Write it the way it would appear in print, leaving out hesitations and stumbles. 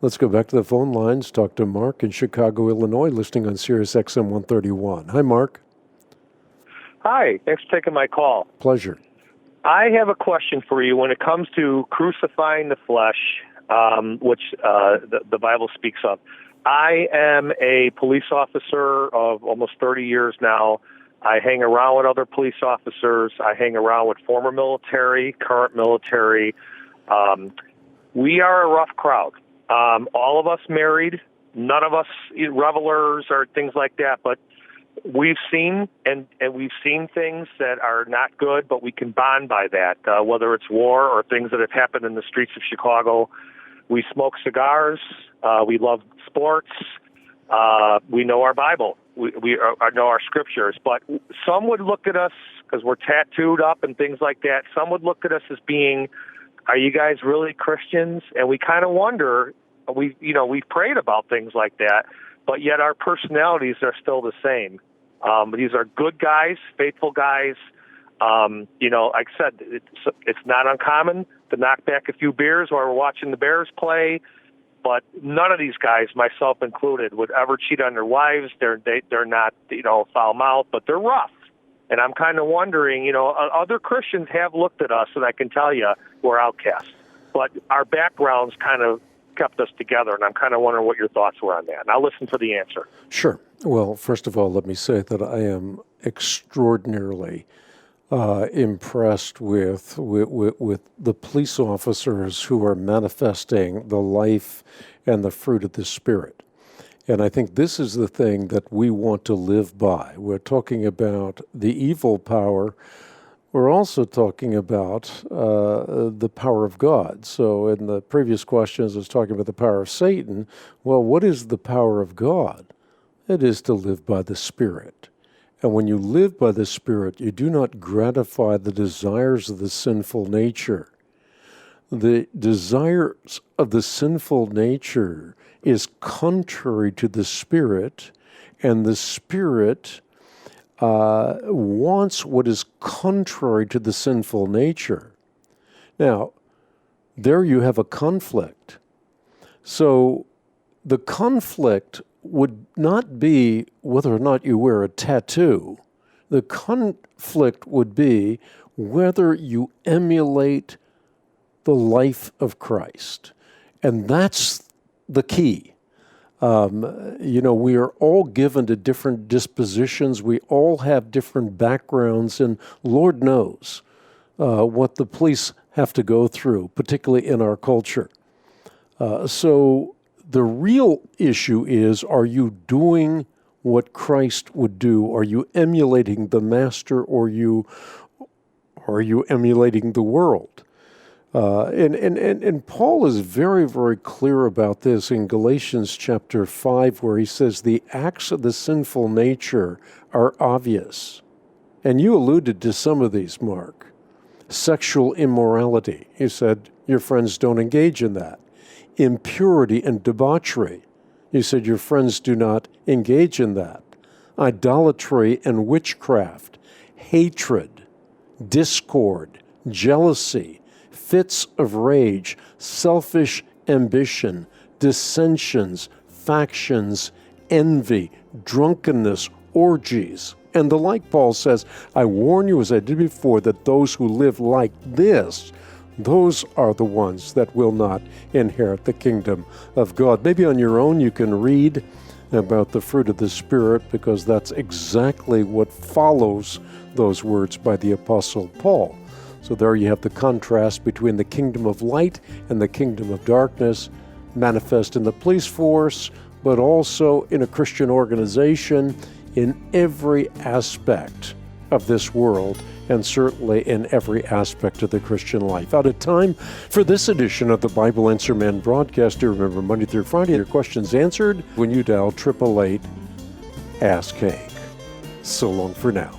Let's go back to the phone lines, talk to Mark in Chicago, Illinois, listening on Sirius XM 131. Hi, Mark. Hi, thanks for taking my call. Pleasure. I have a question for you when it comes to crucifying the flesh, which the Bible speaks of. I am a police officer of almost 30 years now. I hang around with other police officers. I hang around with former military, current military. We are a rough crowd. All of us married, none of us revelers or things like that, but we've seen and we've seen things that are not good, but we can bond by that, whether it's war or things that have happened in the streets of Chicago. We smoke cigars. We love sports. We know our Bible. We know our scriptures. But some would look at us, because we're tattooed up and things like that, some would look at us as being, are you guys really Christians? And we kind of wonder, we've prayed about things like that, but yet our personalities are still the same. These are good guys, faithful guys. Like I said, it's not uncommon to knock back a few beers while we're watching the Bears play, but none of these guys, myself included, would ever cheat on their wives. They're not, foul-mouthed, but they're rough. And I'm kind of wondering, other Christians have looked at us, and I can tell you we're outcasts. But our backgrounds kind of kept us together, and I'm kind of wondering what your thoughts were on that. And I'll listen for the answer. Sure. Well, first of all, let me say that I am extraordinarily impressed with the police officers who are manifesting the life and the fruit of the Spirit. And I think this is the thing that we want to live by. We're talking about the evil power. We're also talking about the power of God. So in the previous questions, I was talking about the power of Satan. Well, what is the power of God? It is to live by the Spirit. And when you live by the Spirit, you do not gratify the desires of the sinful nature. The desires of the sinful nature is contrary to the Spirit, and the Spirit wants what is contrary to the sinful nature. Now, there you have a conflict. So the conflict would not be whether or not you wear a tattoo. The conflict would be whether you emulate the life of Christ. And that's the key. We are all given to different dispositions. We all have different backgrounds, and Lord knows what the police have to go through, particularly in our culture. So the real issue is, are you doing what Christ would do? Are you emulating the Master, or are you emulating the world? And Paul is very, very clear about this in Galatians chapter 5, where he says the acts of the sinful nature are obvious. And you alluded to some of these, Mark. Sexual immorality. He said your friends don't engage in that. Impurity and debauchery. You said your friends do not engage in that. Idolatry and witchcraft. Hatred, discord, jealousy, fits of rage, selfish ambition, dissensions, factions, envy, drunkenness, orgies, and the like. Paul says, I warn you, as I did before, that those who live like this, those are the ones that will not inherit the kingdom of God. Maybe on your own you can read about the fruit of the Spirit, because that's exactly what follows those words by the Apostle Paul. So there you have the contrast between the kingdom of light and the kingdom of darkness, manifest in the police force, but also in a Christian organization, in every aspect of this world, and certainly in every aspect of the Christian life. Out of time for this edition of the Bible Answer Man broadcast. Do remember, Monday through Friday, your questions answered when you dial 888-ASK-HANK. So long for now.